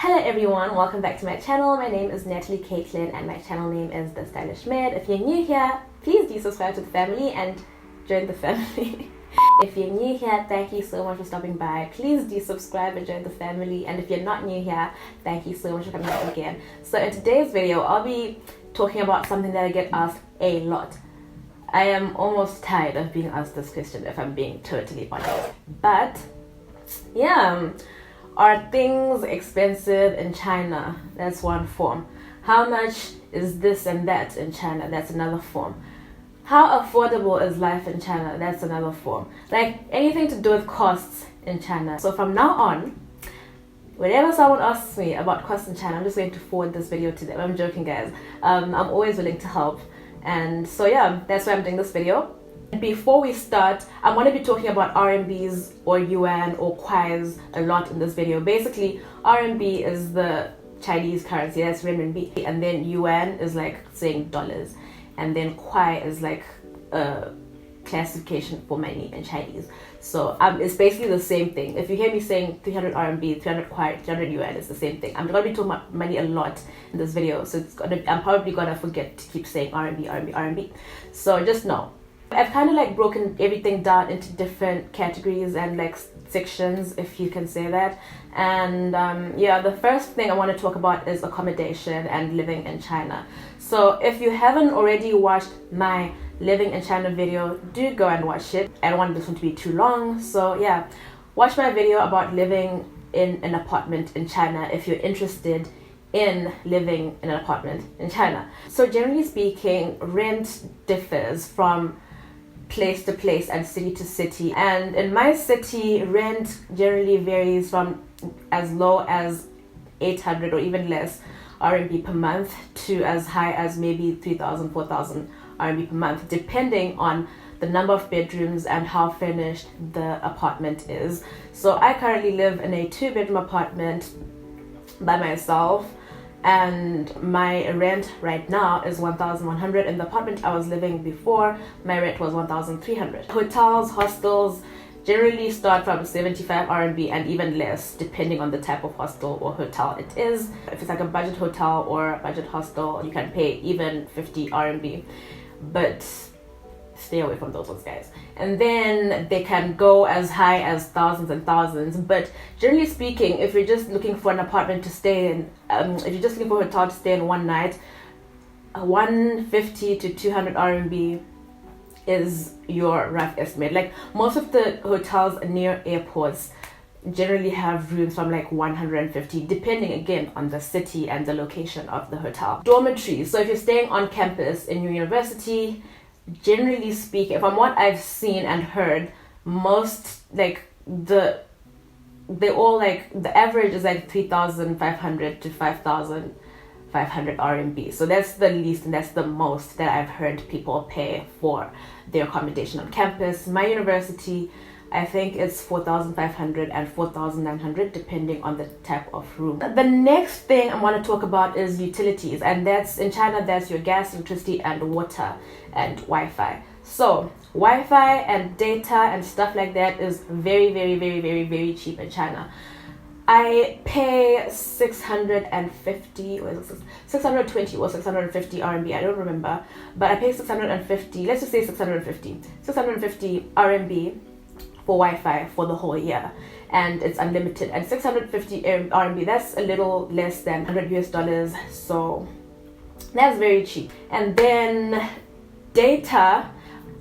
Hello everyone, welcome back to my channel. My name is Natalie-Katelynn and my channel name is TheStylishMed. If you're new here, please do subscribe to the family and join the family. If you're new here, thank you so much for stopping by. Please do subscribe and join the family. And if you're not new here, thank you so much for coming back again. So in today's video, I'll be talking about something that I get asked a lot. I am almost tired of being asked this question, if I'm being totally honest. But yeah, are things expensive in China? That's one form. How much is this and that in China? That's another form. How affordable is life in China? That's another form. Like anything to do with costs in China. So from now on, whenever someone asks me about costs in China, I'm just going to forward this video to them. I'm joking, guys. I'm always willing to help. And so yeah, that's why I'm doing this video. Before we start, I'm going to be talking about RMBs or yuan or kwais a lot in this video. Basically, RMB is the Chinese currency, that's renminbi, and then yuan is like saying dollars, and then kwai is like a classification for money in Chinese. So it's basically the same thing. If you hear me saying 300 RMB, 300 kwai, 300 yuan, it's the same thing. I'm going to be talking about money a lot in this video, so I'm probably going to forget to keep saying RMB, RMB, RMB. So just know. I've kind of like broken everything down into different categories and like sections, if you can say that. And yeah, the first thing I want to talk about is accommodation and living in China. So if you haven't already watched my living in China video, do go and watch it. I don't want this one to be too long, so yeah, watch my video about living in an apartment in China if you're interested in living in an apartment in China. So generally speaking, rent differs from place to place and city to city, and in my city rent generally varies from as low as 800 or even less RMB per month to as high as maybe 3,000, 4,000 RMB per month, depending on the number of bedrooms and how furnished the apartment is. So I currently live in a 2-bedroom apartment by myself, and my rent right now is 1,100. In the apartment I was living before, my rent was 1,300. Hotels, hostels generally start from 75 RMB and even less, depending on the type of hostel or hotel it is. If it's like a budget hotel or a budget hostel, you can pay even 50 RMB, but stay away from those ones, guys. And then they can go as high as thousands and thousands. But generally speaking, if you're just looking for an apartment to stay in, if you're just looking for a hotel to stay in one night, 150 to 200 RMB is your rough estimate. Like most of the hotels near airports generally have rooms from like 150, depending again on the city and the location of the hotel. Dormitories. So if you're staying on campus in your university, generally speaking, from what I've seen and heard, most like the average is like 3,500 to 5,500 RMB. So that's the least and that's the most that I've heard people pay for their accommodation on campus. My university, I think it's 4,500 and 4,900 depending on the type of room. The next thing I want to talk about is utilities, and that's in China, that's your gas, electricity and water and Wi-Fi. So Wi-Fi and data and stuff like that is very, very, very, very, very cheap in China. I pay 650 or 620 or 650 RMB, I don't remember, but I pay 650, let's just say 650 RMB for Wi-Fi for the whole year, and it's unlimited. And 650 RMB, that's a little less than $100 US, so that's very cheap. And then data,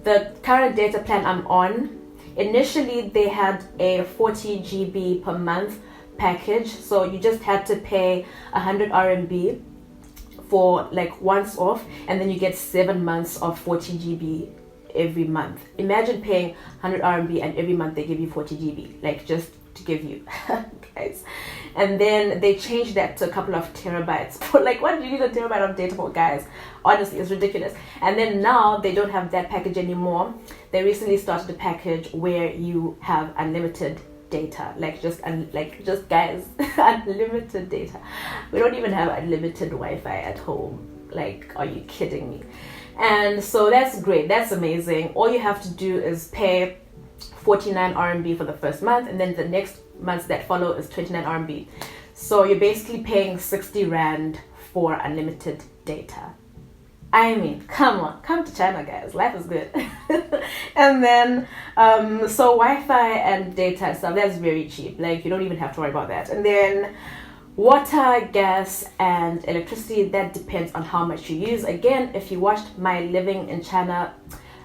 the current data plan I'm on, initially they had a 40 GB per month package, so you just had to pay 100 RMB for like once off, and then you get 7 months of 40 GB every month. Imagine paying 100 RMB and every month they give you 40 GB, like just to give you guys. And then they changed that to a couple of terabytes for like, what do you need a terabyte of data for, guys? Honestly, it's ridiculous. And then now they don't have that package anymore. They recently started a package where you have unlimited data, like just guys, unlimited data. We don't even have unlimited Wi-Fi at home. Like, are you kidding me? And so that's great, that's amazing. All you have to do is pay 49 RMB for the first month, and then the next months that follow is 29 RMB. So you're basically paying 60 Rand for unlimited data. I mean, come on, come to China, guys. Life is good. And then, so Wi-Fi and data and stuff, that's very cheap. Like, you don't even have to worry about that. And then water, gas, and electricity, that depends on how much you use. Again, if you watched my living in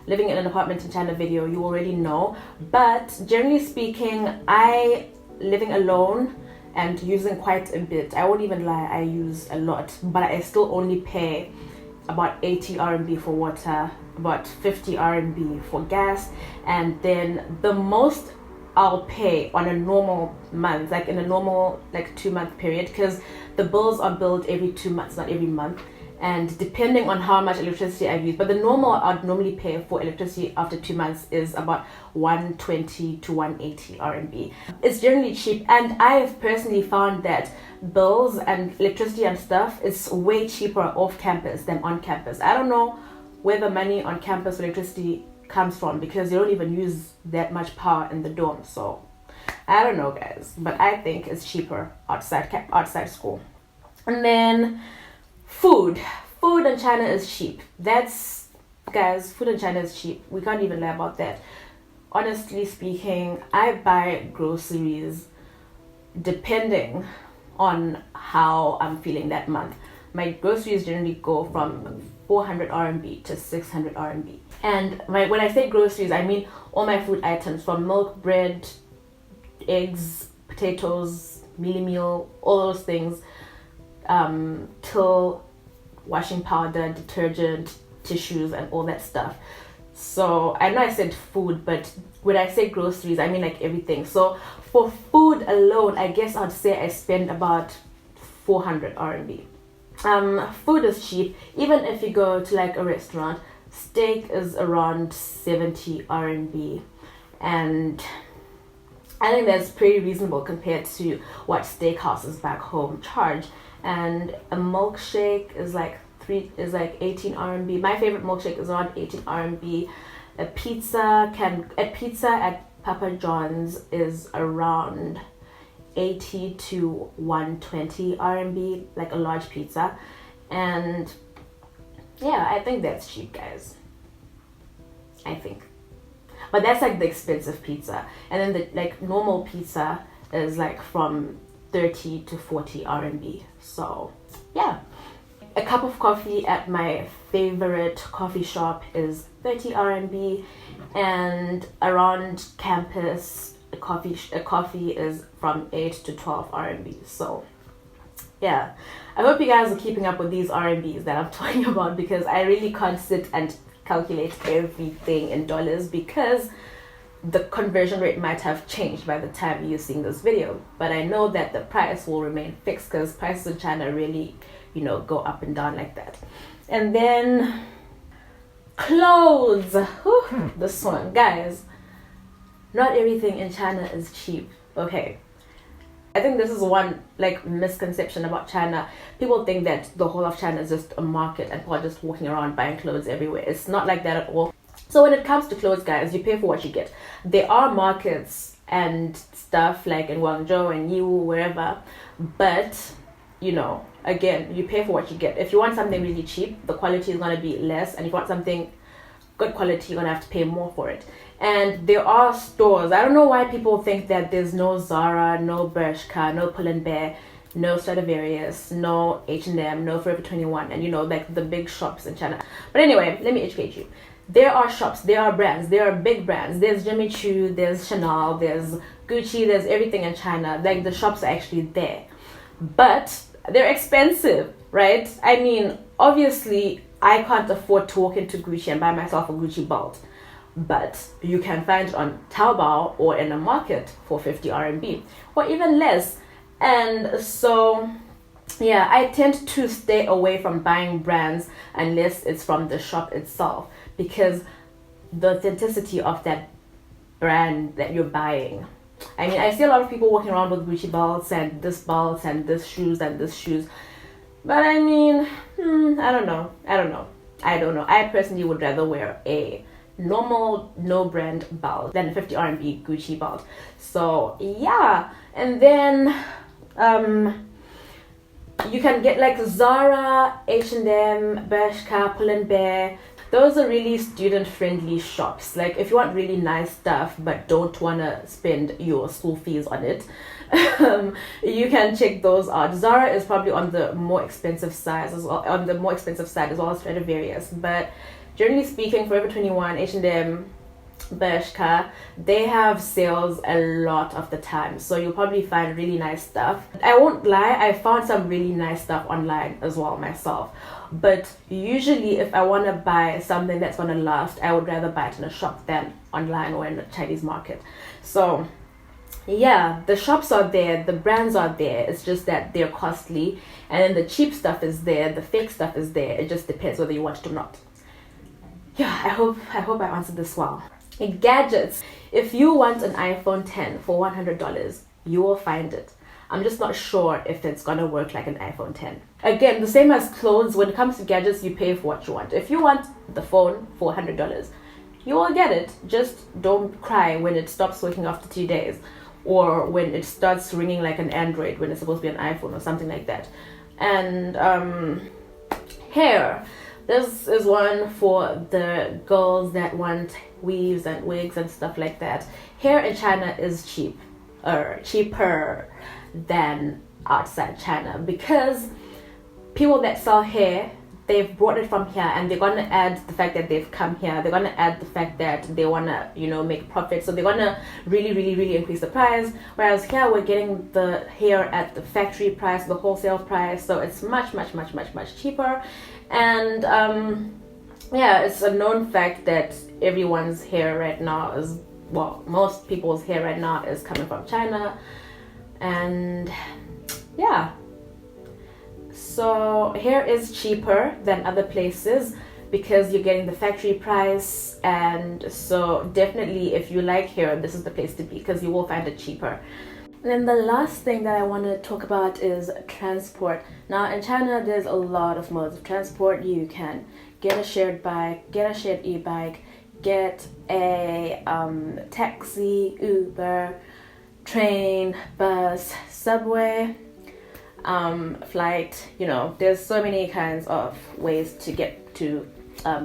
an apartment in China video, you already know. But generally speaking, living alone and using quite a bit. I won't even lie, I use a lot, but I still only pay about 80 RMB for water, about 50 RMB for gas, and then the most I'll pay on a normal month, like in a normal 2-month period, because the bills are billed every 2 months, not every month, and depending on how much electricity I've used. But the normal I'd normally pay for electricity after 2 months is about 120 to 180 RMB. It's generally cheap, and I've personally found that bills and electricity and stuff is way cheaper off campus than on campus. I don't know where the money on campus electricity comes from, because you don't even use that much power in the dorm. So I don't know, guys, but I think it's cheaper outside school. And then food in China is cheap. Food in China is cheap. We can't even lie about that. Honestly speaking, I buy groceries depending on how I'm feeling that month. My groceries generally go from 400 RMB to 600 RMB. And when I say groceries, I mean all my food items, from milk, bread, eggs, potatoes, mealie meal, all those things, till washing powder, detergent, tissues, and all that stuff. So I know I said food, but when I say groceries, I mean like everything. So for food alone, I guess I'd say I spend about 400 RMB. Food is cheap. Even if you go to like a restaurant, steak is around 70 RMB, and I think that's pretty reasonable compared to what steakhouses back home charge. And a milkshake is like 18 RMB. My favorite milkshake is around 18 RMB. A pizza at Papa John's is around 80 to 120 RMB, like a large pizza. And yeah, I think that's cheap, guys. I think. But that's like the expensive pizza. And then the like normal pizza is like from 30 to 40 RMB. So yeah. A cup of coffee at my favorite coffee shop is 30 RMB, and around campus a coffee is from 8 to 12 RMB. So yeah, I hope you guys are keeping up with these RMBs that I'm talking about, because I really can't sit and calculate everything in dollars, because the conversion rate might have changed by the time you're seeing this video. But I know that the price will remain fixed, because prices in China really, go up and down like that. And then clothes. This one, guys, not everything in China is cheap. Okay, I think this is one misconception about China. People think that the whole of China is just a market and people are just walking around buying clothes everywhere. It's not like that at all. So when it comes to clothes, guys, you pay for what you get. There are markets and stuff like in Guangzhou and Yiwu, wherever, but again, you pay for what you get. If you want something really cheap, the quality is going to be less, and if you want something good quality, you're going to have to pay more for it. And there are stores. I don't know why people think that there's no Zara, no Bershka, no Pull & Bear, no Stradivarius, no H&M, no Forever 21, and like the big shops in China. But anyway, let me educate you. There are shops, there are brands, there are big brands. There's Jimmy Choo, there's Chanel, there's Gucci, there's everything in China. Like, the shops are actually there. But they're expensive, right? I mean, obviously, I can't afford to walk into Gucci and buy myself a Gucci belt. But you can find it on Taobao or in a market for 50 RMB or even less. And so, yeah, I tend to stay away from buying brands unless it's from the shop itself, because the authenticity of that brand that you're buying. I mean, I see a lot of people walking around with Gucci belts and this shoes and this shoes. But I mean, I don't know. I personally would rather wear a normal, no brand belt than a 50 RMB Gucci belt. So yeah, and then You can get like Zara, H&M, Bershka, Pull & Bear. Those are really student-friendly shops. Like if you want really nice stuff but don't want to spend your school fees on it, you can check those out. Zara is probably on the more expensive side as well, as Stradivarius. But generally speaking, Forever 21, H&M, Bershka, they have sales a lot of the time, so you'll probably find really nice stuff. I won't lie, I found some really nice stuff online as well myself, but usually if I want to buy something that's going to last, I would rather buy it in a shop than online or in a Chinese market. So yeah, the shops are there, the brands are there, it's just that they're costly, and then the cheap stuff is there, the fake stuff is there. It just depends whether you want it or not. Yeah, I hope I answered this well. Gadgets. If you want an iPhone 10 for $100, you will find it. I'm just not sure if it's gonna work like an iPhone 10. Again, the same as clothes. When it comes to gadgets, you pay for what you want. If you want the phone for $100, you will get it. Just don't cry when it stops working after 2 days, or when it starts ringing like an Android when it's supposed to be an iPhone or something like that. And hair. This is one for the girls that want weaves and wigs and stuff like that. Hair in China is cheaper than outside China, because people that sell hair, they've brought it from here, and they're gonna add the fact that they've come here. They're gonna add the fact that they wanna, make profit. So they're gonna really increase the price. Whereas here we're getting the hair at the factory price, the wholesale price. So it's much cheaper. And yeah, it's a known fact that everyone's hair right now is, well, most people's hair right now is coming from China. And yeah, so hair is cheaper than other places because you're getting the factory price. And so definitely, if you like hair, this is the place to be, because you will find it cheaper. And then the last thing that I want to talk about is transport. Now in China, there's a lot of modes of transport. You can get a shared bike, get a shared e-bike, get a taxi, Uber, train, bus, subway, flight. There's so many kinds of ways to get to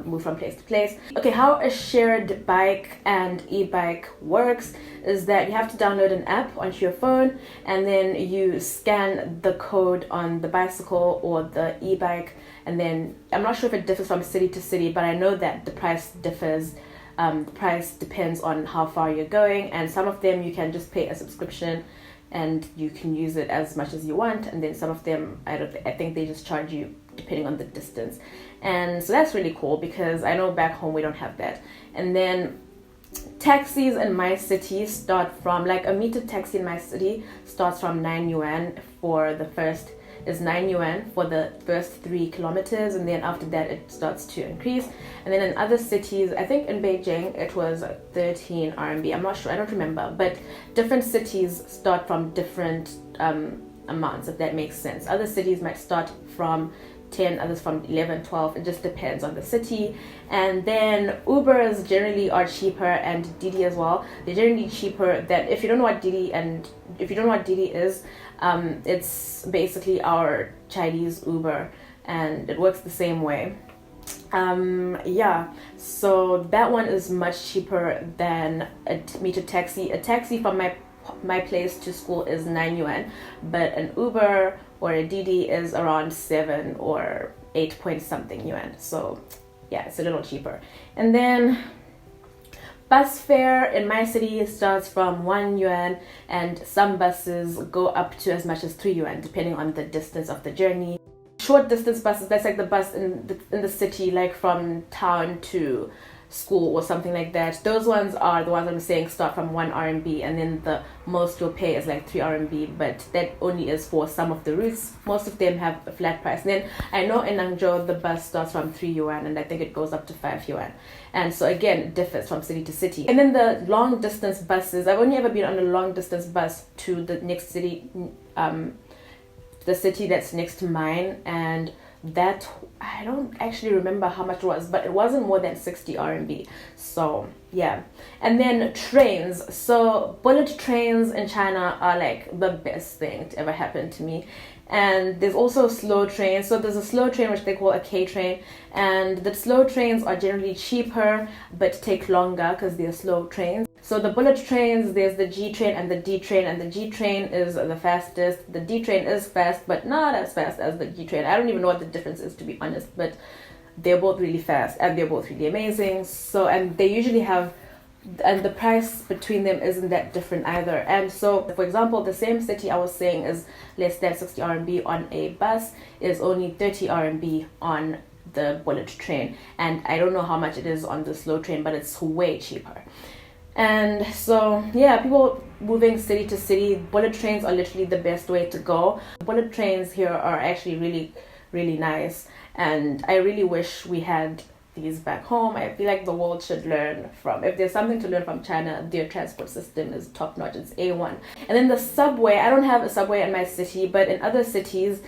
move from place to place. Okay, how a shared bike and e-bike works is that you have to download an app onto your phone, and then you scan the code on the bicycle or the e-bike, and then I'm not sure if it differs from city to city, but I know that the price differs. The price depends on how far you're going, and some of them you can just pay a subscription and you can use it as much as you want, and then some of them I think they just charge you depending on the distance. And so that's really cool, because I know back home we don't have that. And then taxis in my city start from, like, a metered taxi in my city starts from 9 yuan for the first, is 9 yuan for the first 3 kilometers, and then after that it starts to increase. And then in other cities, I think in Beijing it was 13 RMB, I'm not sure, I don't remember, but different cities start from different amounts, if that makes sense. Other cities might start from 10, others from 11, 12. It just depends on the city. And then Ubers generally are cheaper, and Didi as well. They're generally cheaper than, if you don't know what Didi is, it's basically our Chinese Uber, and it works the same way. Yeah, so that one is much cheaper than a metered taxi. A taxi from my place to school is 9 yuan, but an Uber or a Didi is around 7 or 8 point something yuan. So yeah, it's a little cheaper. And then bus fare in my city starts from 1 yuan, and some buses go up to as much as 3 yuan depending on the distance of the journey. Short distance buses, that's like the bus in the city, like from town to school or something like that. Those ones are the ones I'm saying start from 1 RMB, and then the most you'll pay is like 3 RMB, but that only is for some of the routes. Most of them have a flat price. And then I know in Hangzhou the bus starts from 3 yuan, and I think it goes up to 5 yuan. And so again, it differs from city to city. And then the long distance buses, I've only ever been on a long distance bus to the next city, the city that's next to mine, and that, I don't actually remember how much it was, but it wasn't more than 60 RMB. So yeah. And then trains. So bullet trains in China are like the best thing to ever happen to me. And there's also slow trains. So there's a slow train which they call a K train, and the slow trains are generally cheaper but take longer because they're slow trains. So the bullet trains, there's the G train and the D train, and the G train is the fastest. The D train is fast, but not as fast as the G train. I don't even know what the difference is, to be honest, but they're both really fast and they're both really amazing. So, and they usually have, and the price between them isn't that different either. And so, for example, the same city I was saying is less than 60 RMB on a bus is only 30 RMB on the bullet train. And I don't know how much it is on the slow train, but it's way cheaper. And so, yeah, people moving city to city, bullet trains are literally the best way to go. Bullet trains here are actually really, really nice. And I really wish we had these back home. I feel like the world should learn from, if there's something to learn from China, their transport system is top notch. It's A1. And then the subway, I don't have a subway in my city, but in other cities,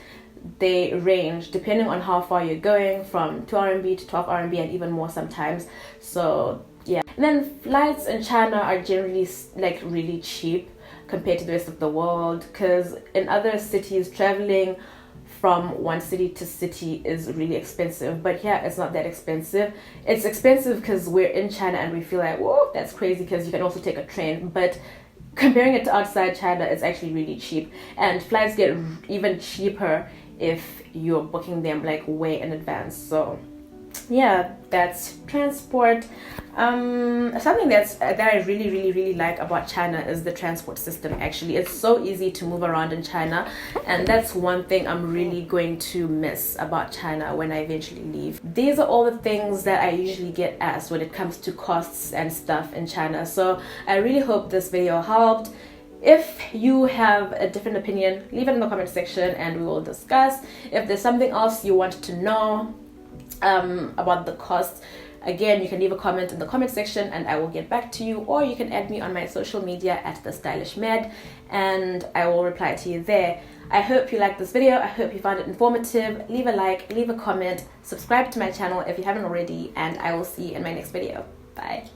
they range depending on how far you're going, from 2 RMB to 12 RMB and even more sometimes. So yeah. And then flights in China are generally like really cheap compared to the rest of the world, because in other cities traveling from one city to city is really expensive, but here it's not that expensive. It's expensive because we're in China and we feel like, whoa, that's crazy, because you can also take a train, but comparing it to outside China, it's actually really cheap. And flights get even cheaper if you're booking them like way in advance. So yeah, that's transport. Something that I really like about China is the transport system. Actually, it's so easy to move around in China, and that's one thing I'm really going to miss about China when I eventually leave. These are all the things that I usually get asked when it comes to costs and stuff in China. So I really hope this video helped. If you have a different opinion, leave it in the comment section and we will discuss. If there's something else you want to know about the costs, again, you can leave a comment in the comment section and I will get back to you, or you can add me on my social media at TheStylishMed and I will reply to you there. I hope you liked this video. I hope you found it informative. Leave a like, leave a comment, subscribe to my channel if you haven't already, and I will see you in my next video. Bye.